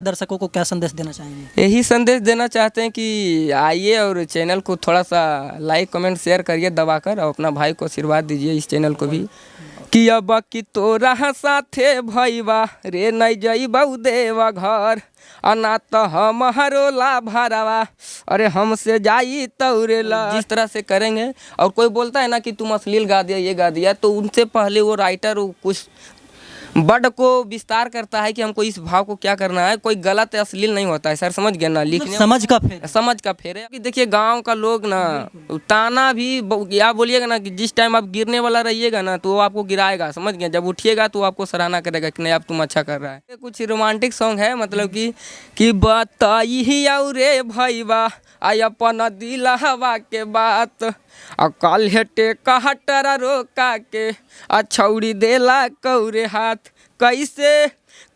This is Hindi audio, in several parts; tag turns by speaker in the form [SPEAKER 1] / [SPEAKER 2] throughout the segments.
[SPEAKER 1] दर्शकों को क्या संदेश देना चाहेंगे?
[SPEAKER 2] यही संदेश देना चाहते हैं कि आइए और चैनल को थोड़ा सा लाइक कमेंट शेयर करिए दबाकर, और अपना भाई को आशीर्वाद दीजिए इस चैनल को भी। कि अब कि तोरा साथे भईबा रे नहीं जईबा देवा घर, अना तो हमारो ला भरावा, अरे हमसे जाई तौरे ला। जिस तरह से करेंगे, और कोई बोलता है ना कि तुम अश्लील गा दिया, ये गा दिया, तो उनसे पहले वो राइटर कुछ वर्ड को विस्तार करता है कि हमको इस भाव को क्या करना है। कोई गलत या अश्लील नहीं होता है सर, समझ गए ना। लिखने समझ का फेर है कि देखिए गांव का लोग ना ताना भी या बोलिएगा ना कि जिस टाइम आप गिरने वाला रहिएगा ना तो वो आपको गिराएगा, समझ गए। जब उठिएगा तो आपको सराहना करेगा कि नहीं आप तुम अच्छा कर रहा है। कुछ रोमांटिक सॉन्ग है, मतलब कि बताई रे भईबा आई अपन दिल हवा के बात, कल हेटे कहटरा रोका के छौड़ी देला कौरे हाथ, कैसे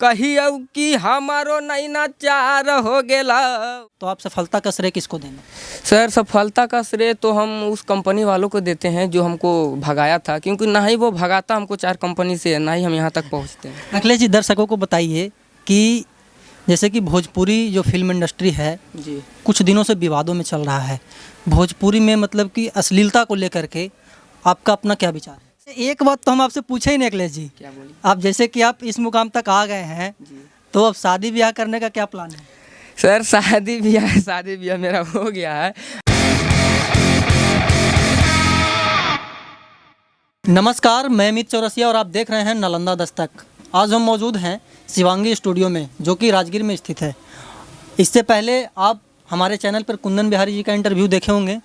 [SPEAKER 2] कहियो कि हमारो नैना चार हो गेला।
[SPEAKER 1] तो आप सफलता का श्रेय किसको देंगे?
[SPEAKER 2] सर सफलता का श्रेय तो हम उस कंपनी वालों को देते हैं जो हमको भगाया था, क्योंकि ना ही वो भगाता हमको 4 कंपनी से, ना ही हम यहाँ तक पहुँचते हैं।
[SPEAKER 1] अखिलेश जी, दर्शकों को बताइए कि जैसे कि भोजपुरी जो फिल्म इंडस्ट्री है
[SPEAKER 2] जी,
[SPEAKER 1] कुछ दिनों से विवादों में चल रहा है। भोजपुरी में मतलब कि अश्लीलता को लेकर के आपका अपना क्या विचार है? एक बात तो हम आपसे पूछे ही नहीं अखिलेश जी,
[SPEAKER 2] क्या बोलिए?
[SPEAKER 1] आप जैसे कि आप इस मुकाम तक आ गए हैं, तो अब शादी ब्याह करने का क्या प्लान है?
[SPEAKER 2] सर शादी ब्याह मेरा हो गया है।
[SPEAKER 1] नमस्कार, मैं अमित चौरसिया और आप देख रहे हैं नालंदा दस्तक। आज हम मौजूद हैं शिवांगी स्टूडियो में, जो कि राजगीर में स्थित है। इससे पहले आप हमारे चैनल पर कुंदन बिहारी जी का इंटरव्यू देखे होंगे,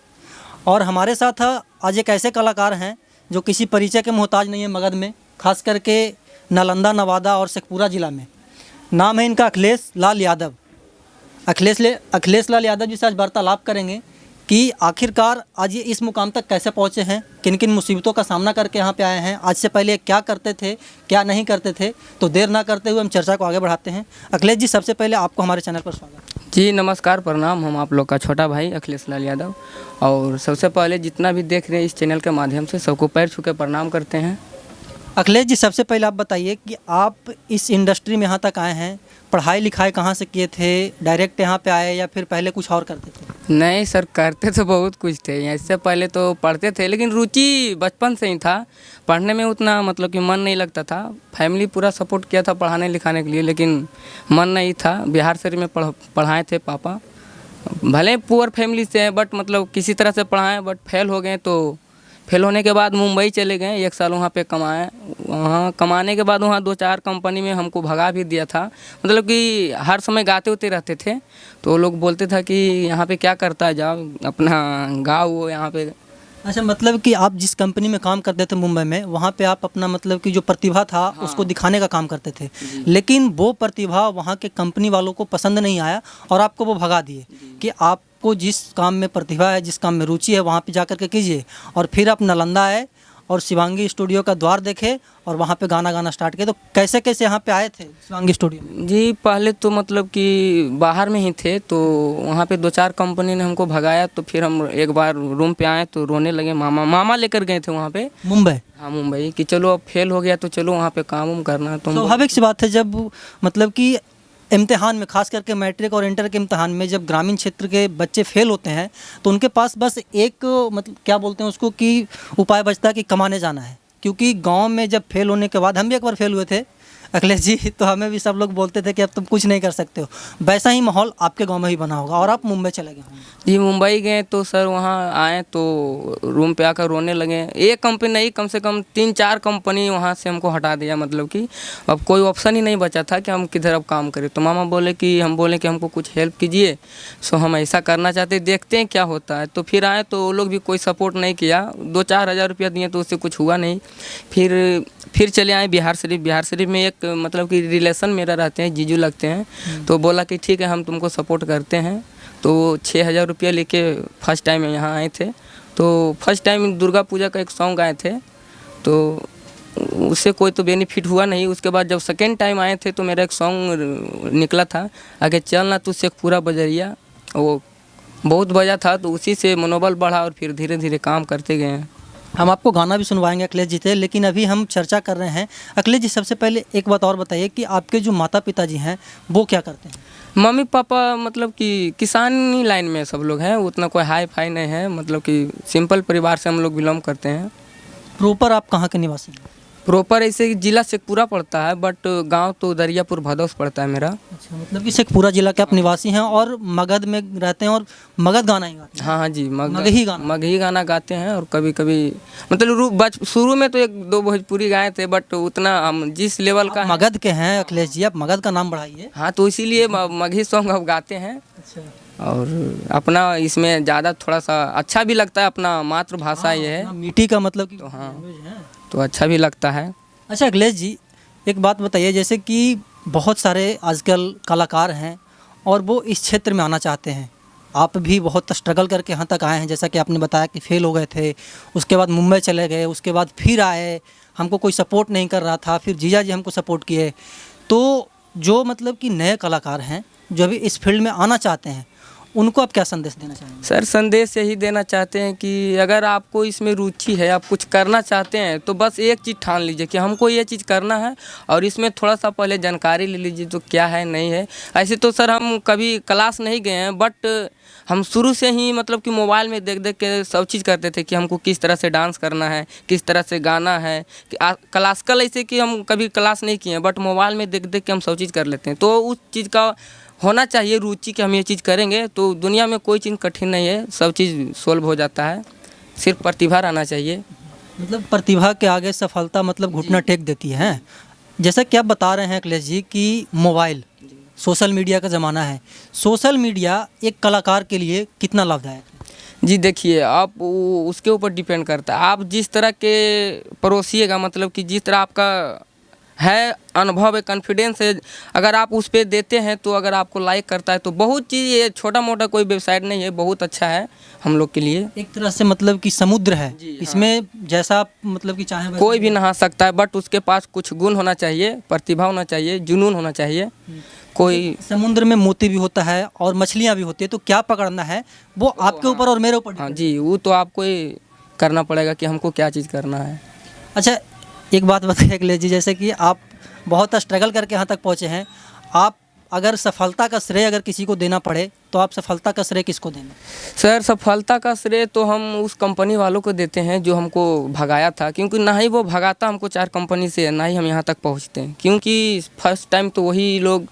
[SPEAKER 1] और हमारे साथ आज एक ऐसे कलाकार हैं जो किसी परिचय के मोहताज नहीं है मगध में, खास करके नालंदा, नवादा और शेखपुरा ज़िला में। नाम है इनका अखिलेश लाल यादव। अखिलेश लाल यादव जी से आज वार्तालाप करेंगे कि आखिरकार आज ये इस मुकाम तक कैसे पहुँचे हैं, किन किन मुसीबतों का सामना करके यहाँ पे आए हैं, आज से पहले क्या करते थे, क्या नहीं करते थे। तो देर ना करते हुए हम चर्चा को आगे बढ़ाते हैं। अखिलेश जी, सबसे पहले आपको हमारे चैनल पर स्वागत।
[SPEAKER 2] जी नमस्कार, प्रणाम। हम आप लोग का छोटा भाई अखिलेश लाल यादव, और सबसे पहले जितना भी देख रहे हैं इस चैनल के माध्यम से सबको पैर छू के प्रणाम करते हैं।
[SPEAKER 1] अखिलेश जी, सबसे पहले आप बताइए कि आप इस इंडस्ट्री में यहाँ तक आए हैं, पढ़ाई लिखाई कहाँ से किए थे? डायरेक्ट यहाँ पे आए या फिर पहले कुछ और करते थे?
[SPEAKER 2] नहीं सर, करते तो बहुत कुछ थे। इससे पहले तो पढ़ते थे, लेकिन रुचि बचपन से ही था। पढ़ने में उतना मतलब कि मन नहीं लगता था। फैमिली पूरा सपोर्ट किया था पढ़ाने लिखाने के लिए, लेकिन मन नहीं था। बिहार शरीफ में पढ़ाए थे पापा, भले पुअर फैमिली से हैं, बट मतलब किसी तरह से पढ़ाएं, बट फेल हो गए। तो फेल होने के बाद मुंबई चले गए, 1 साल वहाँ पे कमाए। वहाँ कमाने के बाद वहाँ 2-4 कंपनी में हमको भगा भी दिया था। मतलब कि हर समय गाते होते रहते थे, तो लोग बोलते था कि यहाँ पे क्या करता है, जाओ अपना गाओ वो यहाँ पे।
[SPEAKER 1] अच्छा, मतलब कि आप जिस कंपनी में काम करते थे मुंबई में, वहाँ पे आप अपना मतलब कि जो प्रतिभा था उसको दिखाने का काम करते थे, लेकिन वो प्रतिभा वहाँ के कंपनी वालों को पसंद नहीं आया और आपको वो भगा दिए कि आपको जिस काम में प्रतिभा है, जिस काम में रुचि है, वहाँ पे जा कर के कीजिए। और फिर आप नालंदा आए और शिवांगी स्टूडियो का द्वार देखे और वहाँ पे गाना गाना स्टार्ट किया। तो कैसे कैसे यहाँ पे आए थे शिवांगी स्टूडियो में?
[SPEAKER 2] जी पहले तो मतलब कि बाहर में ही थे, तो वहाँ पे 2-4 कंपनी ने हमको भगाया। तो फिर हम एक बार रूम पे आए तो रोने लगे। मामा लेकर गए थे वहाँ पे
[SPEAKER 1] मुंबई।
[SPEAKER 2] हाँ मुंबई, कि चलो अब फेल हो गया तो चलो वहाँ पे काम उम करना। तो
[SPEAKER 1] स्वाभाविक सी बात है, जब मतलब कि इम्तिहान में, खास करके मैट्रिक और इंटर के इम्तिहान में जब ग्रामीण क्षेत्र के बच्चे फेल होते हैं तो उनके पास बस एक मतलब क्या बोलते हैं उसको कि उपाय बचता है कि कमाने जाना है। क्योंकि गांव में जब फेल होने के बाद, हम भी एक बार फेल हुए थे अखिलेश जी, तो हमें भी सब लोग बोलते थे कि अब तुम कुछ नहीं कर सकते हो। वैसा ही माहौल आपके गांव में भी बना होगा और आप मुंबई चले गए होंगे।
[SPEAKER 2] जी मुंबई गए तो सर वहाँ आए तो रूम पे आकर रोने लगे। एक कंपनी नहीं, कम से कम 3-4 कंपनी वहाँ से हमको हटा दिया। मतलब कि अब कोई ऑप्शन ही नहीं बचा था कि हम किधर अब काम करें। तो मामा बोले कि हमको कुछ हेल्प कीजिए। सो हम ऐसा करना चाहते, देखते हैं क्या होता है। तो फिर आए तो वो लोग भी कोई सपोर्ट नहीं किया। 2-4 हज़ार रुपया दिए तो उससे कुछ हुआ नहीं। फिर चले आए बिहार शरीफ में एक मतलब कि रिलेशन मेरा रहते हैं, जीजू लगते हैं। तो बोला कि ठीक है हम तुमको सपोर्ट करते हैं। तो 6,000 रुपया लेके फर्स्ट टाइम यहाँ आए थे। तो फर्स्ट टाइम दुर्गा पूजा का एक सॉन्ग गाए थे, तो उससे कोई तो बेनिफिट हुआ नहीं। उसके बाद जब सेकेंड टाइम आए थे तो मेरा एक सॉन्ग निकला था, आगे चलना तू शेखपुरा बजरिया, वो बहुत बजा था। तो उसी से मनोबल बढ़ा और फिर धीरे धीरे काम करते गए हैं।
[SPEAKER 1] हम आपको गाना भी सुनवाएंगे अखिलेश जी से, लेकिन अभी हम चर्चा कर रहे हैं। अखिलेश जी, सबसे पहले एक बात और बताइए कि आपके जो माता पिता जी हैं वो क्या करते हैं?
[SPEAKER 2] मम्मी पापा मतलब कि किसानी लाइन में सब लोग हैं, उतना कोई हाई फाई नहीं है, मतलब कि सिंपल परिवार से हम लोग बिलोंग करते हैं।
[SPEAKER 1] प्रॉपर आप कहाँ के निवासी हैं?
[SPEAKER 2] प्रॉपर ऐसे जिला शेखपुरा पड़ता है, बट गांव तो दरियापुर भदौस पड़ता है मेरा।
[SPEAKER 1] अच्छा, मतलब कि शेखपुरा जिला के आप निवासी हैं और मगध में रहते हैं और मगध गाना ही गाते हैं?
[SPEAKER 2] हाँ हाँ जी,
[SPEAKER 1] मगही गाना?
[SPEAKER 2] मगही गाना गाते हैं। और कभी कभी मतलब शुरू में तो 1-2 भोजपुरी गाए थे, बट उतना हम जिस लेवल का
[SPEAKER 1] आप मगध के हैं अखिलेश जी, आप मगध का नाम बढ़ाइए।
[SPEAKER 2] हाँ, तो इसीलिए मगही सॉन्ग अब गाते हैं।
[SPEAKER 1] अच्छा,
[SPEAKER 2] और अपना इसमें ज़्यादा थोड़ा सा अच्छा भी लगता है, अपना मातृभाषा ये है
[SPEAKER 1] मीठी का मतलब कि
[SPEAKER 2] हाँ।
[SPEAKER 1] language है।
[SPEAKER 2] तो अच्छा भी लगता है।
[SPEAKER 1] अच्छा अखिलेश जी, एक बात बताइए, जैसे कि बहुत सारे आजकल कलाकार हैं और वो इस क्षेत्र में आना चाहते हैं। आप भी बहुत स्ट्रगल करके यहाँ तक आए हैं, जैसा कि आपने बताया कि फेल हो गए थे, उसके बाद मुंबई चले गए, उसके बाद फिर आए, हमको कोई सपोर्ट नहीं कर रहा था, फिर जीजा जी हमको सपोर्ट किए। तो जो मतलब कि नए कलाकार हैं जो अभी इस फील्ड में आना चाहते हैं, उनको आप क्या संदेश देना चाहेंगे?
[SPEAKER 2] सर, संदेश यही देना चाहते हैं कि अगर आपको इसमें रुचि है, आप कुछ करना चाहते हैं, तो बस एक चीज़ ठान लीजिए कि हमको ये चीज़ करना है, और इसमें थोड़ा सा पहले जानकारी ले लीजिए तो क्या है नहीं है। ऐसे तो सर हम कभी क्लास नहीं गए हैं, बट हम शुरू से ही मतलब कि मोबाइल में देख देख के सब चीज़ करते थे कि हमको किस तरह से डांस करना है, किस तरह से गाना है। कि क्लासिकल ऐसे कि हम कभी क्लास नहीं किए हैं, बट मोबाइल में देख देख के हम सब चीज़ कर लेते हैं। तो उस चीज़ का होना चाहिए रुचि कि हम ये चीज़ करेंगे तो दुनिया में कोई चीज़ कठिन नहीं है, सब चीज़ सोल्व हो जाता है, सिर्फ प्रतिभा रहना चाहिए।
[SPEAKER 1] मतलब प्रतिभा के आगे सफलता मतलब घुटना टेक देती है। जैसा कि आप बता रहे हैं अखिलेश जी कि मोबाइल, सोशल मीडिया का ज़माना है। सोशल मीडिया एक कलाकार के लिए कितना लाभदायक है?
[SPEAKER 2] जी देखिए, आप उसके ऊपर डिपेंड करता है, आप जिस तरह के परोसिएगा, मतलब कि जिस तरह आपका है अनुभव है, कॉन्फिडेंस है, अगर आप उस पर देते हैं तो अगर आपको लाइक करता है तो बहुत चीज़, ये छोटा मोटा कोई वेबसाइट नहीं है, बहुत अच्छा है हम लोग के लिए।
[SPEAKER 1] एक तरह से मतलब कि समुद्र है,
[SPEAKER 2] जी,
[SPEAKER 1] इसमें जैसा आप मतलब कि चाहें वैसा
[SPEAKER 2] कोई भी नहा सकता है, बट उसके पास कुछ गुण होना चाहिए, प्रतिभा होना चाहिए, जुनून होना चाहिए। कोई
[SPEAKER 1] समुद्र में मोती भी होता है और मछलियाँ भी होती है, तो क्या पकड़ना है वो आपके ऊपर और मेरे ऊपर
[SPEAKER 2] हाँ
[SPEAKER 1] depend
[SPEAKER 2] जी, वो तो आपको ही करना पड़ेगा कि हमको क्या चीज़ करना है।
[SPEAKER 1] है। अच्छा, एक बात बताइए अखिलेश जी, जैसे कि आप बहुत स्ट्रगल करके यहाँ तक पहुँचे हैं, आप अगर सफलता का श्रेय अगर किसी को देना पड़े तो आप सफलता का श्रेय किसको देंगे?
[SPEAKER 2] सर, सफलता का श्रेय तो हम उस कंपनी वालों को देते हैं जो हमको भगाया था, क्योंकि ना ही वो भगाता हमको 4 कंपनी से, ना ही हम यहाँ तक पहुँचते हैं, क्योंकि फर्स्ट टाइम तो वही लोग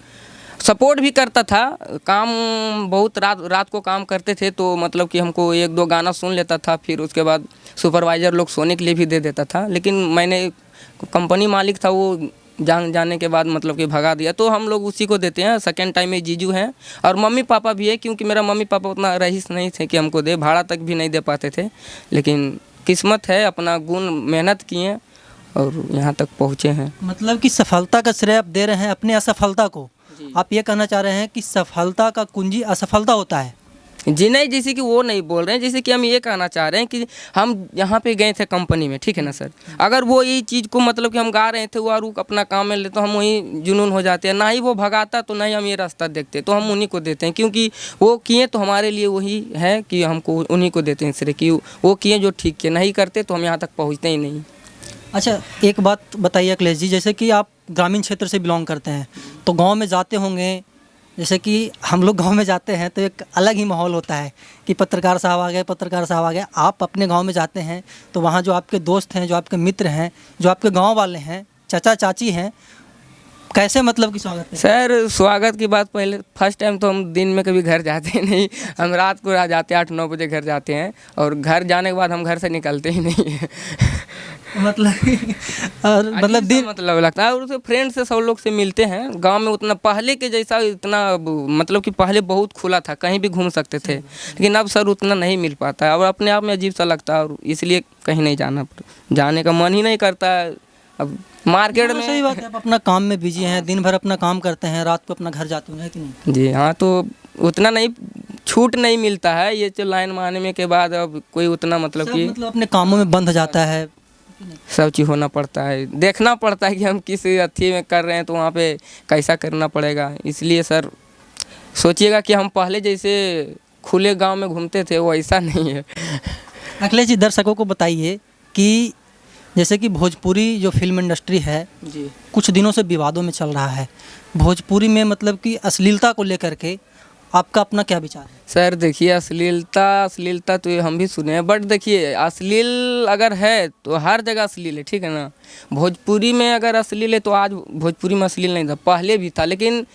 [SPEAKER 2] सपोर्ट भी करता था। काम बहुत रात को काम करते थे, तो मतलब कि हमको 1-2 गाना सुन लेता था, फिर उसके बाद सुपरवाइज़र लोग सोने के लिए भी दे देता था। लेकिन मैंने कंपनी मालिक था, वो जाने के बाद मतलब कि भगा दिया, तो हम लोग उसी को देते हैं। सेकेंड टाइम में जीजू हैं और मम्मी पापा भी है, क्योंकि मेरा मम्मी पापा उतना रईस नहीं थे कि हमको दे, भाड़ा तक भी नहीं दे पाते थे। लेकिन किस्मत है, अपना गुण मेहनत किए और यहाँ तक पहुँचे हैं।
[SPEAKER 1] मतलब कि सफलता का श्रेय आप दे रहे हैं अपने असफलता को। आप ये कहना चाह रहे हैं कि सफलता का कुंजी असफलता होता है?
[SPEAKER 2] जी नहीं, जैसे कि वो नहीं बोल रहे हैं, जैसे कि हम ये कहना चाह रहे हैं कि हम यहाँ पे गए थे कंपनी में, ठीक है ना सर, अगर वो ये चीज़ को मतलब कि हम गा रहे थे, वो और अपना काम में ले, तो हम वही जुनून हो जाते हैं। ना ही वो भगाता तो ना ही हम ये रास्ता देखते, तो हम उन्हीं को देते हैं, क्योंकि वो किए तो हमारे लिए वही है कि हमको उन्हीं को देते हैं सिर्फ, कि वो किए जो ठीक किए, नहीं करते तो हम यहाँ तक पहुँचते ही नहीं।
[SPEAKER 1] अच्छा, एक बात बताइए अखिलेश जी, जैसे कि आप ग्रामीण क्षेत्र से बिलोंग करते हैं, तो गांव में जाते होंगे, जैसे कि हम लोग गांव में जाते हैं तो एक अलग ही माहौल होता है कि पत्रकार साहब आ गए, पत्रकार साहब आ गए। आप अपने गांव में जाते हैं तो वहाँ जो आपके दोस्त हैं, जो आपके मित्र हैं, जो आपके गांव वाले हैं, चाचा चाची हैं, कैसे मतलब कि स्वागत है?
[SPEAKER 2] सर, स्वागत की बात, पहले फर्स्ट टाइम तो हम दिन में कभी घर जाते नहीं, हम रात को आ जाते हैं, 8-9 बजे घर जाते हैं, और घर जाने के बाद हम घर से निकलते ही नहीं हैं।
[SPEAKER 1] मतलब दिन
[SPEAKER 2] मतलब लगता है, और उसके फ्रेंड से सब लोग से मिलते हैं। गांव में उतना पहले के जैसा इतना मतलब कि पहले बहुत खुला था, कहीं भी घूम सकते थे, लेकिन अब सर उतना नहीं मिल पाता है, और अपने आप में अजीब सा लगता है, और इसलिए कहीं नहीं जाने का मन ही नहीं करता है। अब मार्केट में
[SPEAKER 1] सही बात है, आप अपना काम में बिजी हैं, दिन भर अपना काम करते हैं, रात को अपना घर जाते होंगे कि नहीं?
[SPEAKER 2] जी हाँ, तो उतना नहीं, छूट नहीं मिलता है, ये जो लाइन में आने में के बाद अब कोई उतना मतलब कि
[SPEAKER 1] मतलब अपने कामों में बंध जाता है।
[SPEAKER 2] सब चीज़ होना पड़ता है, देखना पड़ता है कि हम किस अथी में कर रहे हैं, तो वहाँ पे कैसा करना पड़ेगा। इसलिए सर सोचिएगा कि हम पहले जैसे खुले गांव में घूमते थे वो ऐसा नहीं है।
[SPEAKER 1] अखिलेश जी, दर्शकों को बताइए कि जैसे कि भोजपुरी जो फिल्म इंडस्ट्री है
[SPEAKER 2] जी
[SPEAKER 1] कुछ दिनों से विवादों में चल रहा है। भोजपुरी में मतलब कि अश्लीलता को लेकर के आपका अपना क्या विचार है?
[SPEAKER 2] सर देखिए, अश्लीलता तो ये हम भी सुने हैं, बट देखिए अश्लील अगर है तो हर जगह अश्लील है, ठीक है ना। भोजपुरी में अगर अश्लील है तो आज भोजपुरी में अश्लील नहीं था, पहले भी था, लेकिन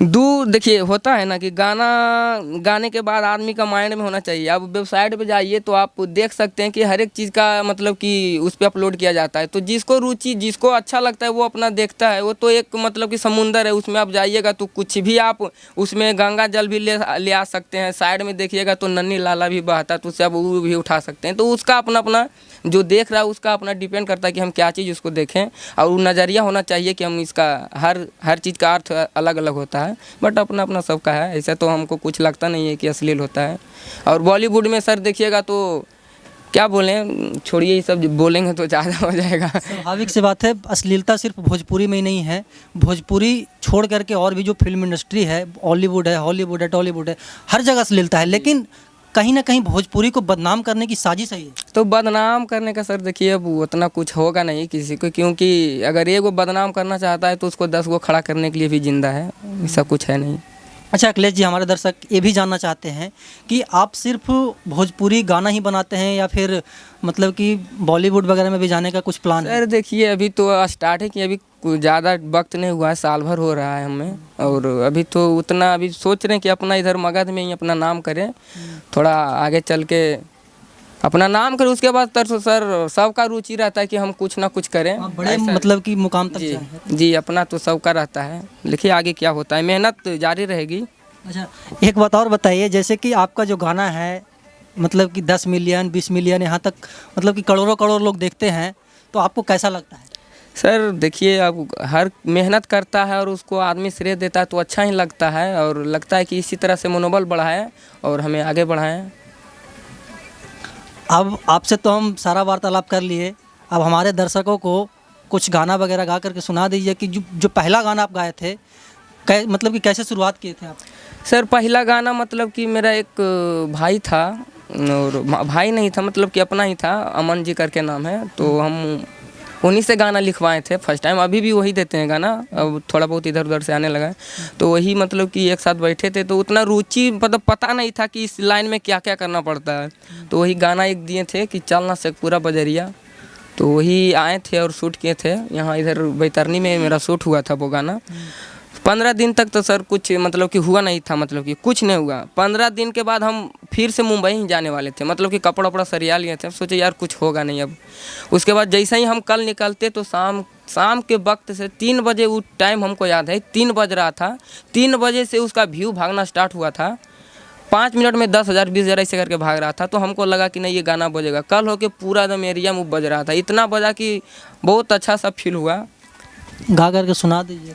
[SPEAKER 2] देखिए होता है ना कि गाने के बाद आदमी का माइंड में होना चाहिए। अब वेबसाइट पे जाइए तो आप देख सकते हैं कि हर एक चीज़ का मतलब कि उस पर अपलोड किया जाता है, तो जिसको रुचि जिसको अच्छा लगता है वो अपना देखता है। वो तो एक मतलब कि समुंदर है, उसमें आप जाइएगा तो कुछ भी आप उसमें गंगा जल भी ले आ सकते हैं। साइड में देखिएगा तो नन्ही लाला भी बहता है, तो उससे आप वो भी उठा सकते हैं। तो उसका अपना अपना जो देख रहा है उसका अपना डिपेंड करता है कि हम क्या चीज़ उसको देखें, और वो नज़रिया होना चाहिए कि हम इसका हर चीज़ का अर्थ अलग अलग होता है, बट अपना अपना सबका है। ऐसा तो हमको कुछ लगता नहीं है कि अश्लील होता है। और बॉलीवुड में सर देखिएगा तो क्या बोलें, छोड़िए ये सब, बोलेंगे तो ज़्यादा हो जाएगा।
[SPEAKER 1] स्वाभाविक सी बात है, अश्लीलता सिर्फ भोजपुरी में ही नहीं है, भोजपुरी छोड़ करके और भी जो फिल्म इंडस्ट्री है, बॉलीवुड है, हॉलीवुड है, टॉलीवुड है, हर जगह अश्लीलता है। लेकिन कहीं ना कहीं भोजपुरी को बदनाम करने की साजिश है ये।
[SPEAKER 2] तो बदनाम करने का सर देखिए अब उतना कुछ होगा नहीं किसी को, क्योंकि अगर एक वो बदनाम करना चाहता है तो उसको 10 को खड़ा करने के लिए भी जिंदा है, ऐसा कुछ है नहीं।
[SPEAKER 1] अच्छा अखिलेश जी, हमारे दर्शक ये भी जानना चाहते हैं कि आप सिर्फ भोजपुरी गाना ही बनाते हैं या फिर मतलब कि बॉलीवुड वगैरह में भी जाने का कुछ प्लान है?
[SPEAKER 2] सर देखिए अभी तो स्टार्ट है कि अभी कुछ ज़्यादा वक्त नहीं हुआ है, साल भर हो रहा है हमें, और अभी तो उतना अभी सोच रहे हैं कि अपना इधर मगध में ही अपना नाम करें, थोड़ा आगे चल के अपना नाम करें, उसके बाद सर सबका रुचि रहता है कि हम कुछ ना कुछ करें।
[SPEAKER 1] आप बड़े मतलब कि मुकाम तक
[SPEAKER 2] जी
[SPEAKER 1] जाएं।
[SPEAKER 2] जी, अपना तो सबका रहता है, देखिए आगे क्या होता है, मेहनत जारी रहेगी।
[SPEAKER 1] अच्छा एक बात और बताइए, जैसे कि आपका जो गाना है मतलब कि 10 मिलियन 20 मिलियन यहाँ तक मतलब कि करोड़ों करोड़ लोग देखते हैं, तो आपको कैसा लगता है?
[SPEAKER 2] सर देखिए अब हर मेहनत करता है और उसको आदमी श्रेय देता है तो अच्छा ही लगता है, और लगता है कि इसी तरह से मनोबल बढ़ाएं और हमें आगे बढ़ाएं।
[SPEAKER 1] अब आपसे तो हम सारा वार्तालाप कर लिए, अब हमारे दर्शकों को कुछ गाना वगैरह गा करके सुना दीजिए कि जो पहला गाना आप गाए थे मतलब कि कैसे शुरुआत किए थे आप?
[SPEAKER 2] सर पहला गाना मतलब कि मेरा एक भाई था, और भाई नहीं था मतलब कि अपना ही था, अमन जी करके नाम है, तो हम उन्हीं से गाना लिखवाए थे फर्स्ट टाइम। अभी भी वही देते हैं गाना, अब थोड़ा बहुत इधर उधर से आने लगा है, तो वही मतलब कि एक साथ बैठे थे, तो उतना रुचि मतलब पता नहीं था कि इस लाइन में क्या क्या करना पड़ता है, तो वही गाना एक दिए थे कि चलना से पूरा बजरिया, तो वही आए थे और शूट किए थे यहाँ इधर बैतरनी में मेरा शूट हुआ था वो गाना। 15 दिन तक तो सर कुछ मतलब कि हुआ नहीं था, मतलब कि कुछ नहीं हुआ। 15 दिन के बाद हम फिर से मुंबई ही जाने वाले थे, मतलब कि कपड़ा वपड़ा सरिया लिए थे, सोचे यार कुछ होगा नहीं अब। उसके बाद जैसे ही हम कल निकलते तो शाम के वक्त से 3 बजे, वो टाइम हमको याद है 3 बज रहा था, 3 बजे से उसका व्यू भागना स्टार्ट हुआ था। 5 मिनट में 10,000 20,000 ऐसे करके भाग रहा था, तो हमको लगा कि नहीं ये गाना बजेगा। कल होके पूरा एकदम एरिया में बज रहा था, इतना बजा कि बहुत अच्छा सा फील हुआ।
[SPEAKER 1] गा करके सुना दीजिए।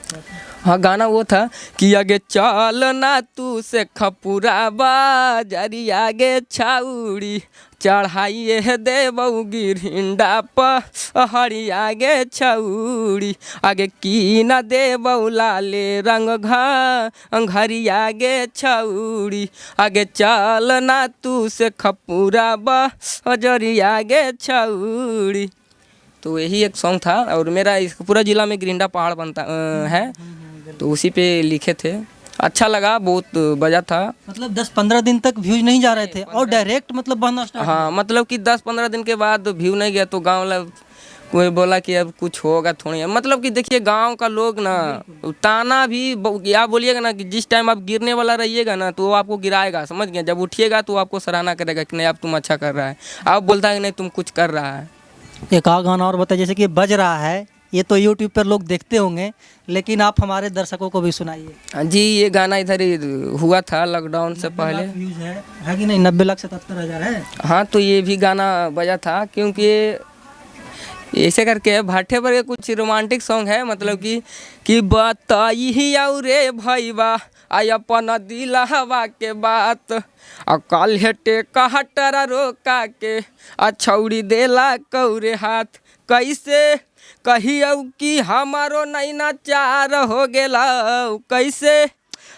[SPEAKER 2] हाँ गाना वो था कि आगे चल ना तू से खपुरा बाजारी, आगे छाउड़ी चढ़ाइए देबऊ गिरिंडा पहड़ी, आगे छाउड़ी आगे की न देबऊ लाले रंग घरी, आगे छाउड़ी आगे चल ना तू से खपुरा बाजारी, आगे छाउड़ी। तो यही एक सॉन्ग था, और मेरा इस पूरा ज़िला में गिरिंडा पहाड़ बनता है, तो उसी पे लिखे थे। अच्छा लगा, बहुत बजा था।
[SPEAKER 1] मतलब 10-15 दिन तक व्यूज नहीं जा रहे थे और डायरेक्ट मतलब बढ़ना स्टार्ट?
[SPEAKER 2] हाँ मतलब कि 10-15 दिन के बाद व्यू नहीं गया, तो गांव वाला कोई बोला कि अब कुछ होगा थोड़ी, मतलब कि देखिए गांव का लोग ना ताना भी या बोलिएगा ना कि जिस टाइम आप गिरने वाला रहिएगा ना तो वो आपको गिराएगा, समझ गए। जब उठिएगा तो आपको सराहना करेगा कि नहीं अब तुम अच्छा कर रहा है, आप बोलता है कि नहीं तुम कुछ कर रहा है।
[SPEAKER 1] एक आध गाना और बताइए, जैसे कि बज रहा है, ये तो यूट्यूब पर लोग देखते होंगे, लेकिन आप हमारे दर्शकों को भी सुनाइए।
[SPEAKER 2] जी ये गाना इधर ही हुआ था लॉकडाउन से पहले।
[SPEAKER 1] व्यूज है कि नहीं? 90,77,000 है।
[SPEAKER 2] हाँ तो ये भी गाना बजा था, क्योंकि ऐसे करके भाटे पर कुछ रोमांटिक सॉन्ग है, मतलब कि बताई ही रे भैया आई अपन दिल हवा के बात, कल हेटे कहटरा रोका के छौड़ी देला कौरे हाथ, कैसे कहियो कि हमारो नैना चार हो गेला, कैसे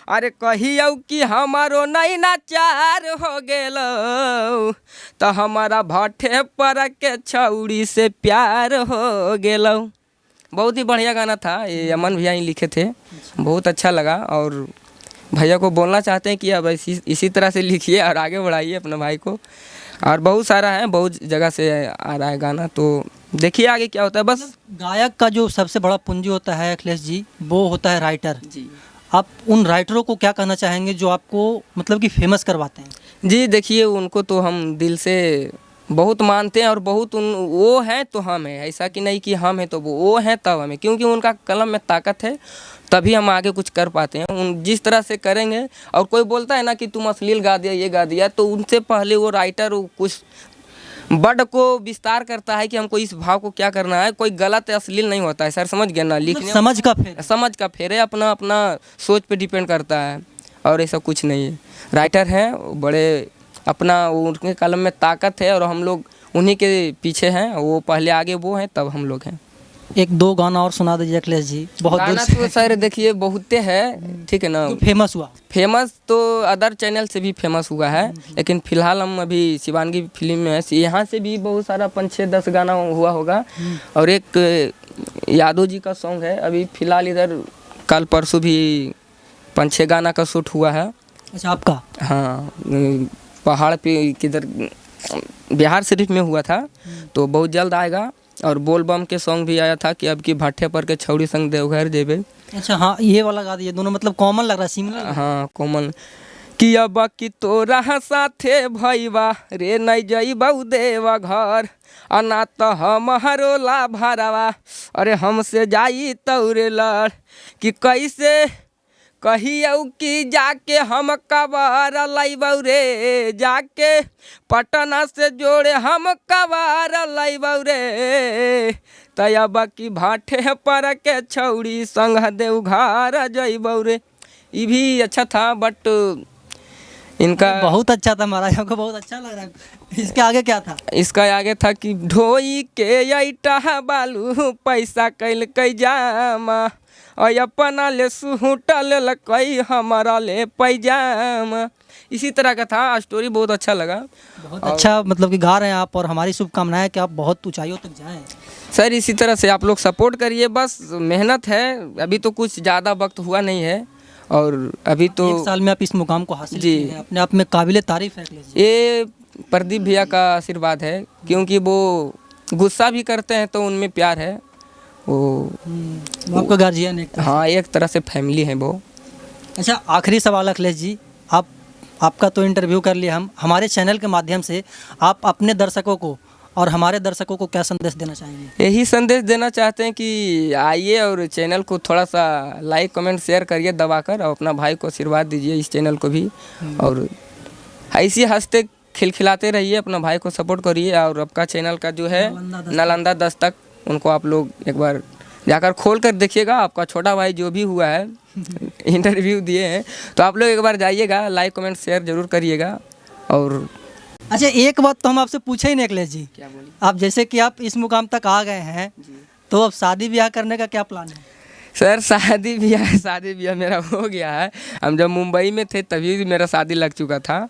[SPEAKER 2] अरे कहियो कि हमारो नहीं नाचार हो गेलो तो हमारा भट्ठे पर के छौड़ी से प्यार हो गेलो। बहुत ही बढ़िया गाना था, ये अमन भैया ही लिखे थे, बहुत अच्छा लगा। और भैया को बोलना चाहते हैं कि अब इसी तरह से लिखिए और आगे बढ़ाइए अपने भाई को। और बहुत सारा है, बहुत जगह से आ रहा है गाना, तो देखिए आगे क्या होता है। बस
[SPEAKER 1] गायक का जो सबसे बड़ा पूंजी होता है अखिलेश जी, वो होता है राइटर।
[SPEAKER 2] जी
[SPEAKER 1] आप उन राइटरों को क्या कहना चाहेंगे जो आपको मतलब कि फेमस करवाते हैं?
[SPEAKER 2] जी देखिए, उनको तो हम दिल से बहुत मानते हैं और बहुत वो हैं तो हम हैं, ऐसा कि नहीं कि हम हैं तो वो हैं तब हमें, क्योंकि उनका कलम में ताकत है, तभी हम आगे कुछ कर पाते हैं। उन जिस तरह से करेंगे, और कोई बोलता है ना कि तुम अश्लील गा दिया, ये गा दिया, तो उनसे पहले वो राइटर कुछ वर्ड को विस्तार करता है कि हमको इस भाव को क्या करना है। कोई गलत अश्लील नहीं होता है सर, समझ गए ना, लिखने
[SPEAKER 1] समझ का फेर।
[SPEAKER 2] समझ का फेर है, अपना अपना सोच पे डिपेंड करता है, और ऐसा कुछ नहीं है। राइटर हैं बड़े, अपना उनके कलम में ताकत है और हम लोग उन्हीं के पीछे हैं, वो पहले आगे वो हैं तब हम लोग हैं।
[SPEAKER 1] एक दो गाना और सुना दीजिए अखिलेश जी, बहुत दूर
[SPEAKER 2] गाना
[SPEAKER 1] से
[SPEAKER 2] तो सर देखिए बहुते है, ठीक है ना।
[SPEAKER 1] फेमस हुआ।
[SPEAKER 2] फेमस तो अदर चैनल से भी फेमस हुआ है, लेकिन फिलहाल हम अभी शिवांगी फिल्म में है, यहाँ से भी बहुत सारा 5-6-10 गाना हुआ होगा। और एक यादव जी का सॉन्ग है, अभी फिलहाल इधर कल परसों भी 5-6 गाना का शूट हुआ है।
[SPEAKER 1] अच्छा, आपका?
[SPEAKER 2] हाँ, पहाड़ पे किधर बिहार शरीफ में हुआ था, तो बहुत जल्द आएगा। और बोल बम के सॉन्ग भी आया था कि अब की भट्ठे पर के छौड़ी संग देवघर जेबे।
[SPEAKER 1] अच्छा हाँ, ये वाला गा दीजिए, दोनों मतलब कॉमन लग रहा है, सिमिलर।
[SPEAKER 2] हाँ कॉमन। कि अब की तोरा साथे भईबा रे नहीं जइबा देवा घर, अना तो हमारो ला भरावा, अरे हमसे जाई तौरे लड़, कि कैसे कहियो कि जाके हम कबार लैबौ रे, जाके पटना से जोड़े हम कबार लैबौ रे, तब की भाठे पर के छौड़ी संग देवघर जइबौ रे। ये भी अच्छा था, बट इनका
[SPEAKER 1] बहुत अच्छा था महाराज, हमको बहुत अच्छा लग रहा है। इसके आगे क्या था?
[SPEAKER 2] इसका आगे था कि ढोई के अइटा बालू पैसा कैल कै जामा, और अपना ले सुहुटल लकई हमारा ले पैजामा। इसी तरह का था, स्टोरी बहुत अच्छा लगा।
[SPEAKER 1] बहुत अच्छा मतलब कि गा रहे हैं आप, और हमारी शुभकामनाएं हैं कि आप बहुत ऊंचाइयों तक जाएं।
[SPEAKER 2] सर इसी तरह से आप लोग सपोर्ट करिए, बस मेहनत है, अभी तो कुछ ज़्यादा वक्त हुआ नहीं है, और अभी तो
[SPEAKER 1] 1 साल में आप इस मुकाम को हासिल
[SPEAKER 2] जी।
[SPEAKER 1] किए हैं, अपने आप में काबिले तारीफ है अखिलेश जी।
[SPEAKER 2] ये प्रदीप भैया का आशीर्वाद है, क्योंकि वो गुस्सा भी करते हैं तो उनमें प्यार है, वो
[SPEAKER 1] आपका गार्जियन एक तरह से।
[SPEAKER 2] हाँ एक तरह से फैमिली है वो।
[SPEAKER 1] अच्छा, आखिरी सवाल अखिलेश जी, आपका तो इंटरव्यू कर लिया, हम हमारे चैनल के माध्यम से आप अपने दर्शकों को और हमारे दर्शकों को क्या संदेश देना चाहेंगे?
[SPEAKER 2] यही संदेश देना चाहते हैं कि आइए और चैनल को थोड़ा सा लाइक कमेंट शेयर करिए दबाकर, और अपना भाई को आशीर्वाद दीजिए इस चैनल को भी, और ऐसे हंसते खिलखिलाते रहिए, अपना भाई को सपोर्ट करिए। और आपका चैनल का जो है नालंदा दस्तक, उनको आप लोग एक बार जाकर खोल कर देखिएगा। आपका छोटा भाई जो भी हुआ है इंटरव्यू दिए हैं, तो आप लोग एक बार जाइएगा, लाइक कमेंट शेयर जरूर करिएगा। और
[SPEAKER 1] अच्छा, एक बात तो हम आपसे पूछे ही नहीं अखिलेश जी,
[SPEAKER 2] क्या बोलिए?
[SPEAKER 1] आप जैसे कि आप इस मुकाम तक आ गए हैं, तो अब शादी ब्याह करने का क्या प्लान है?
[SPEAKER 2] सर शादी ब्याह मेरा हो गया है। हम जब मुंबई में थे तभी मेरा शादी लग चुका था,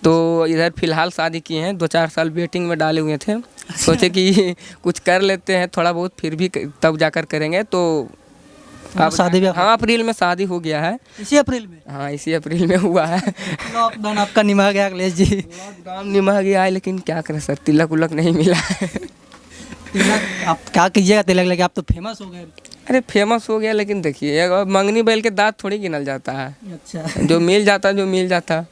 [SPEAKER 2] तो इधर फिलहाल शादी किए हैं, 2-4 साल वेटिंग में डाले हुए थे। सोचे कि कुछ कर लेते हैं थोड़ा बहुत, फिर भी तब जाकर करेंगे। तो अब
[SPEAKER 1] शादी ब्याह
[SPEAKER 2] हाँ अप्रैल में शादी हो गया है।
[SPEAKER 1] इसी अप्रैल में?
[SPEAKER 2] हाँ इसी अप्रैल में हुआ है।
[SPEAKER 1] लॉकडाउन आपका निभा गया अखिलेश जी।
[SPEAKER 2] लॉकडाउन निभा गया है, लेकिन क्या करें सर, तिलक उलक नहीं मिला है।
[SPEAKER 1] आप क्या कीजिएगा तिलक लेके, आप तो फेमस हो गए।
[SPEAKER 2] अरे फेमस हो गया, लेकिन देखिए अब मंगनी बैल के दांत थोड़ी गिनल जाता है,
[SPEAKER 1] अच्छा।
[SPEAKER 2] जो मिल जाता।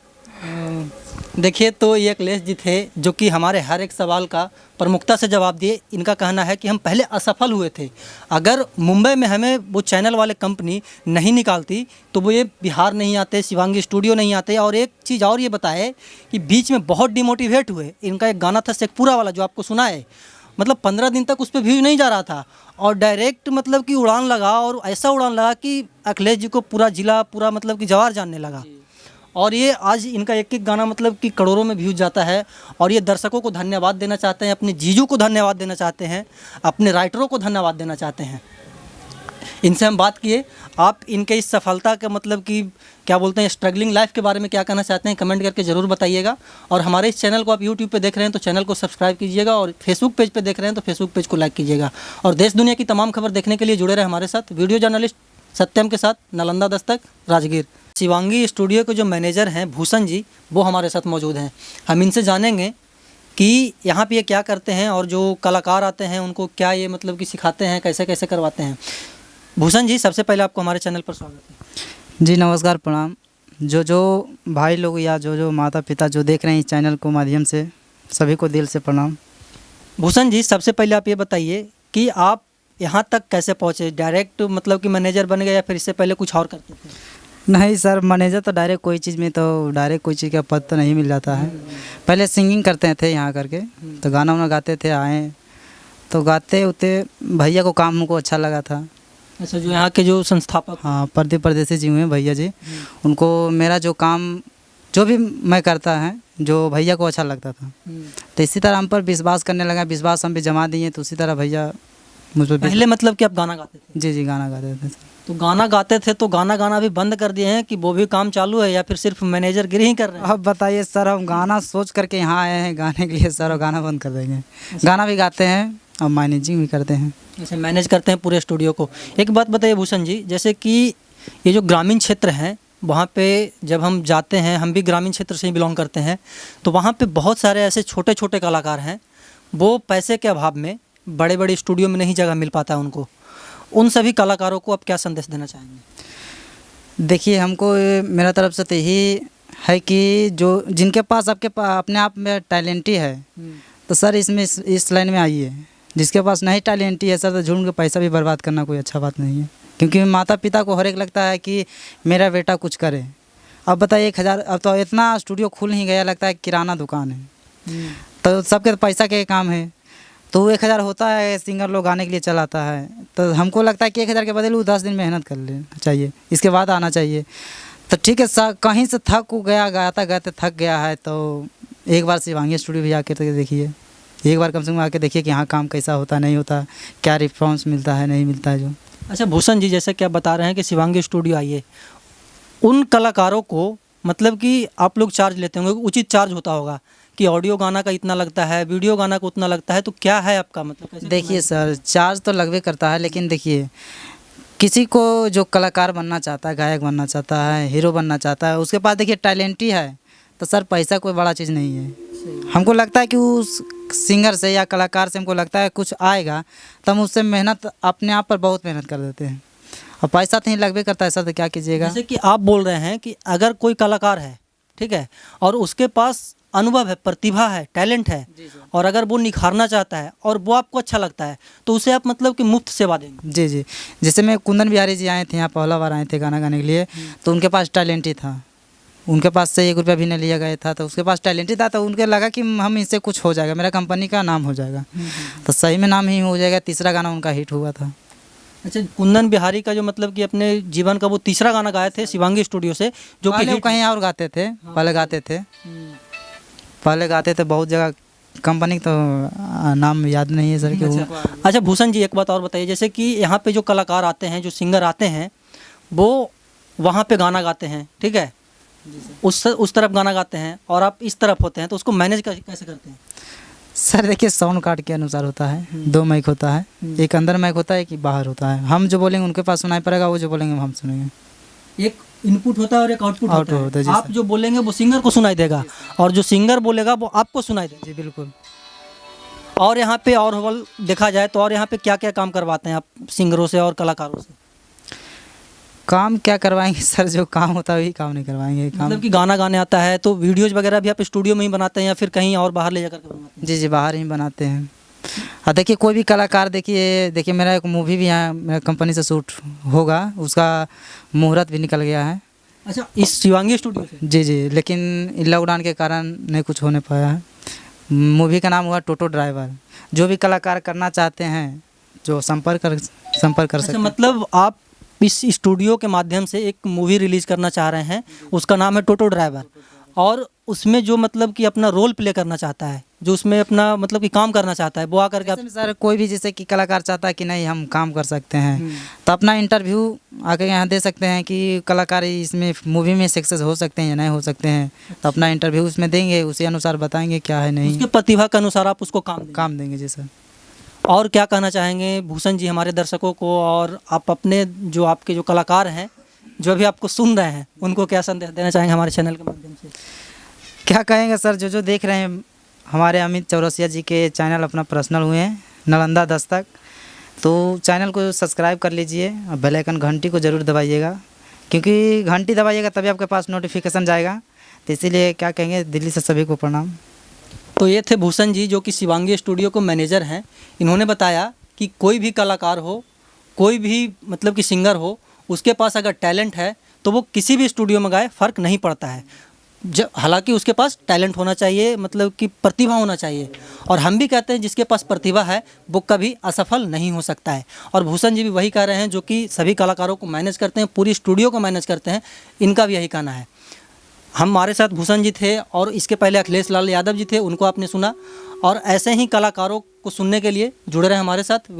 [SPEAKER 1] देखिए, तो ये अखिलेश जी थे जो कि हमारे हर एक सवाल का प्रमुखता से जवाब दिए। इनका कहना है कि हम पहले असफल हुए थे, अगर मुंबई में हमें वो चैनल वाले कंपनी नहीं निकालती तो वो ये बिहार नहीं आते, शिवांगी स्टूडियो नहीं आते। और एक चीज़ और ये बताए कि बीच में बहुत डिमोटिवेट हुए। इनका एक गाना था शेखपुरा वाला जो आपको सुना है, मतलब 15 दिन तक उस पर व्यूज नहीं जा रहा था, और डायरेक्ट मतलब कि उड़ान लगा, और ऐसा उड़ान लगा कि अखिलेश जी को पूरा जिला पूरा मतलब कि जवार जानने लगा। और ये आज इनका एक एक गाना मतलब कि करोड़ों में व्यूज जाता है। और ये दर्शकों को धन्यवाद देना चाहते हैं, अपने जीजू को धन्यवाद देना चाहते हैं, अपने राइटरों को धन्यवाद देना चाहते हैं। इनसे हम बात किए। आप इनके इस सफलता का मतलब कि क्या बोलते हैं, स्ट्रगलिंग लाइफ के बारे में क्या कहना चाहते हैं, कमेंट करके ज़रूर बताइएगा। और हमारे इस चैनल को आप यूट्यूब पे देख रहे हैं तो चैनल को सब्सक्राइब कीजिएगा, और फेसबुक पेज पे देख रहे हैं तो फेसबुक पेज को लाइक कीजिएगा। और देश दुनिया की तमाम खबर देखने के लिए जुड़े रहे हमारे साथ। वीडियो जर्नलिस्ट सत्यम के साथ, नालंदा दस्तक, राजगीर। शिवांगी स्टूडियो के जो मैनेजर हैं भूषण जी, वो हमारे साथ मौजूद हैं। हम इनसे जानेंगे कि यहाँ पे ये क्या करते हैं और जो कलाकार आते हैं उनको क्या ये मतलब कि सिखाते हैं, कैसे कैसे करवाते हैं। भूषण जी, सबसे पहले आपको हमारे चैनल पर स्वागत है।
[SPEAKER 3] जी नमस्कार, प्रणाम। जो भाई लोग या जो माता पिता जो देख रहे हैं इस चैनल को माध्यम से, सभी को दिल से प्रणाम।
[SPEAKER 1] भूषण जी, सबसे पहले आप ये बताइए कि आप यहाँ तक कैसे पहुँचे? डायरेक्ट मतलब कि मैनेजर बन गए या फिर इससे पहले कुछ और करते थे?
[SPEAKER 3] नहीं सर, मैनेजर तो डायरेक्ट कोई चीज़ में तो डायरेक्ट कोई चीज़ का पद तो नहीं मिल जाता है। पहले सिंगिंग करते थे यहाँ करके, तो गाना वाना गाते थे, आए तो गाते उते भैया को काम हमको अच्छा लगा था।
[SPEAKER 1] अच्छा, जो यहाँ के जो संस्थापक,
[SPEAKER 3] हाँ, परदेसी जी हुए भैया जी, उनको मेरा जो काम जो भी मैं करता है जो भैया को अच्छा लगता था, तो इसी तरह हम पर विश्वास करने लगा। विश्वास हम भी जमा दिए, तो उसी तरह भैया मुझ पर
[SPEAKER 1] पहले मतलब कि आप गाना गाते थे?
[SPEAKER 3] जी गाना गाते थे।
[SPEAKER 1] तो गाना गाते थे तो गाना गाना भी बंद कर दिए हैं कि वो भी काम चालू है, या फिर सिर्फ मैनेजर गिरी ही कर रहे हैं?
[SPEAKER 3] अब बताइए सर, हम गाना सोच करके यहाँ आए हैं गाने के लिए सर, और गाना बंद कर देंगे? गाना भी गाते हैं और मैनेजिंग भी करते हैं।
[SPEAKER 1] अच्छा, मैनेज करते हैं पूरे स्टूडियो को। एक बात बताइए भूषण जी, जैसे कि ये जो ग्रामीण क्षेत्र हैं वहाँ पे जब हम जाते हैं, हम भी ग्रामीण क्षेत्र से ही बिलोंग करते हैं, तो वहाँ पे बहुत सारे ऐसे छोटे छोटे कलाकार हैं, वो पैसे के अभाव में बड़े बड़े स्टूडियो में नहीं जगह मिल पाता है उनको। उन सभी कलाकारों को आप क्या संदेश देना चाहेंगे?
[SPEAKER 3] देखिए, हमको मेरा तरफ से तो यही है कि जो जिनके पास अपने आप में टैलेंट ही है, तो सर इसमें इस लाइन में आइए। जिसके पास नहीं टैलेंट ही है सर, तो झूठ के पैसा भी बर्बाद करना कोई अच्छा बात नहीं है। क्योंकि माता पिता को हर एक लगता है कि मेरा बेटा कुछ करे। अब बताइए 1000, अब तो इतना स्टूडियो खुल ही गया, लगता है किराना दुकान है, तो सबके पैसा के काम है। तो 1000 होता है, सिंगर लोग गाने के लिए चलाता है, तो हमको लगता है कि 1000 के बदले वो 10 दिन मेहनत कर लेना चाहिए, इसके बाद आना चाहिए। तो ठीक है सर, कहीं से थक गया, गाता गाते थक गया है, तो एक बार शिवांगी स्टूडियो भी आके तो देखिए, एक बार कम से कम आके देखिए कि यहाँ काम कैसा होता नहीं होता, क्या रिस्पॉन्स मिलता है नहीं मिलता है जो।
[SPEAKER 1] अच्छा भूषण जी, जैसे कि आप बता रहे हैं कि शिवांगी स्टूडियो आइए, उन कलाकारों को मतलब कि आप लोग चार्ज लेते होंगे, उचित चार्ज होता होगा कि ऑडियो गाना का इतना लगता है, वीडियो गाना का उतना लगता है, तो क्या है आपका मतलब? कैसे?
[SPEAKER 3] देखिए सर, चार्ज तो लगभग करता है, लेकिन देखिए किसी को जो कलाकार बनना चाहता है, गायक बनना चाहता है, हीरो बनना चाहता है, उसके पास देखिए टैलेंट ही है, तो सर पैसा कोई बड़ा चीज़ नहीं है। हमको लगता है कि उस सिंगर से या कलाकार से हमको लगता है कुछ आएगा, तो हम उससे मेहनत अपने आप पर बहुत मेहनत कर देते हैं, और पैसा तो ही लगभग करता है सर, तो क्या कीजिएगा।
[SPEAKER 1] जैसे कि आप बोल रहे हैं कि अगर कोई कलाकार है, ठीक है, और उसके पास अनुभव है, प्रतिभा है, टैलेंट है, और अगर वो निखारना चाहता है और वो आपको अच्छा लगता है, तो उसे आप मतलब कि मुफ्त सेवा देंगे?
[SPEAKER 3] जी। जैसे मैं कुंदन बिहारी जी आए थे यहाँ, पहला बार आए थे गाना गाने के लिए, तो उनके पास टैलेंट ही था, उनके पास से 1 रुपया भी नहीं लिया गया था, तो उसके पास टैलेंट ही था, तो उनके लगा कि हम इससे कुछ हो जाएगा, मेरा कंपनी का नाम हो जाएगा। तो सही में नाम ही हो जाएगा। तीसरा गाना उनका हिट हुआ था।
[SPEAKER 1] अच्छा, कुंदन बिहारी का जो मतलब कि अपने जीवन का वो तीसरा गाना गाए थे शिवांगी स्टूडियो से, जो कि
[SPEAKER 3] पहले वो
[SPEAKER 1] हिट-
[SPEAKER 3] कहीं और गाते थे, पहले गाते थे बहुत जगह, कंपनी तो नाम याद नहीं है सर कि वो।
[SPEAKER 1] अच्छा भूषण जी, एक बात और बताइए, जैसे कि यहाँ पे जो कलाकार आते हैं, जो सिंगर आते हैं, वो वहाँ पे गाना गाते हैं, ठीक है, उस तरफ गाना गाते हैं और आप इस तरफ होते हैं, तो उसको मैनेज कैसे करते हैं?
[SPEAKER 3] सर देखिए, साउंड कार्ड के अनुसार होता है, 2 माइक होता है, एक अंदर माइक होता है, एक बाहर होता है। हम जो बोलेंगे उनके पास सुनाई पड़ेगा, वो जो बोलेंगे हम सुनेंगे।
[SPEAKER 1] एक इनपुट होता है और एक आउटपुट होता
[SPEAKER 3] होता है,
[SPEAKER 1] है।
[SPEAKER 3] जी
[SPEAKER 1] आप जो बोलेंगे वो सिंगर को सुनाई देगा, और जो सिंगर बोलेगा वो आपको सुनाई देगा।
[SPEAKER 3] जी बिल्कुल।
[SPEAKER 1] और यहाँ पे और हवल देखा जाए तो और यहाँ पे क्या क्या काम करवाते हैं आप सिंगरों से और कलाकारों से?
[SPEAKER 3] काम क्या करवाएंगे सर, जो काम होता है वही काम नहीं करवाएंगे। काम
[SPEAKER 1] मतलब कि गाना गाने आता है तो वीडियोज वगैरह भी आप स्टूडियो में ही बनाते हैं या फिर कहीं और बाहर ले जाकर के बनाते हैं?
[SPEAKER 3] जी बाहर ही बनाते हैं। हाँ देखिए, कोई भी कलाकार, देखिए मेरा एक मूवी भी यहाँ मेरा कंपनी से शूट होगा, उसका मुहूर्त भी निकल गया है।
[SPEAKER 1] अच्छा, इस शिवांगी स्टूडियो से?
[SPEAKER 3] जी, लेकिन लॉकडाउन के कारण नहीं कुछ होने पाया है। मूवी का नाम हुआ टोटो ड्राइवर। जो भी कलाकार करना चाहते हैं जो संपर्क कर
[SPEAKER 1] अच्छा,
[SPEAKER 3] सकते हैं।
[SPEAKER 1] मतलब आप इस स्टूडियो के माध्यम से एक मूवी रिलीज करना चाह रहे हैं, उसका नाम है टोटो ड्राइवर, और उसमें जो मतलब कि अपना रोल प्ले करना चाहता है, जो उसमें अपना मतलब कि काम करना चाहता है, वो आकर के आप
[SPEAKER 3] ऐसे में सर कोई भी जैसे कि कलाकार चाहता है कि नहीं हम काम कर सकते हैं तो अपना इंटरव्यू आके यहाँ दे सकते हैं कि कलाकार इसमें मूवी में सक्सेस हो सकते हैं या नहीं हो सकते हैं, तो अपना इंटरव्यू उसमें देंगे, उसी अनुसार बताएंगे क्या है नहीं
[SPEAKER 1] उसके प्रतिभा के अनुसार आप उसको काम देंगे।
[SPEAKER 3] काम देंगे जी सर।
[SPEAKER 1] और क्या कहना चाहेंगे भूषण जी हमारे दर्शकों को, और आप अपने जो आपके जो कलाकार हैं जो अभी आपको सुन रहे हैं उनको क्या संदेश देना चाहेंगे हमारे चैनल के माध्यम से?
[SPEAKER 3] क्या कहेंगे सर, जो देख रहे हैं हमारे अमित चौरसिया जी के चैनल अपना पर्सनल हुए हैं नालंदा दस्तक, तो चैनल को सब्सक्राइब कर लीजिए और बेल आइकन घंटी को ज़रूर दबाइएगा, क्योंकि घंटी दबाइएगा तभी आपके पास नोटिफिकेशन जाएगा। तो इसीलिए क्या कहेंगे, दिल्ली से सभी को प्रणाम।
[SPEAKER 1] तो ये थे भूषण जी जो कि शिवांगी स्टूडियो को मैनेजर हैं। इन्होंने बताया कि कोई भी कलाकार हो, कोई भी मतलब कि सिंगर हो, उसके पास अगर टैलेंट है तो वो किसी भी स्टूडियो में गाए, फ़र्क नहीं पड़ता है। हालांकि उसके पास टैलेंट होना चाहिए, मतलब कि प्रतिभा होना चाहिए। और हम भी कहते हैं जिसके पास प्रतिभा है वो कभी असफल नहीं हो सकता है। और भूषण जी भी वही कह रहे हैं जो कि सभी कलाकारों को मैनेज करते हैं, पूरी स्टूडियो को मैनेज करते हैं, इनका भी यही कहना है। हमारे साथ भूषण जी थे और इसके पहले अखिलेश लाल यादव जी थे, उनको आपने सुना। और ऐसे ही कलाकारों को सुनने के लिए जुड़े रहे हमारे साथ।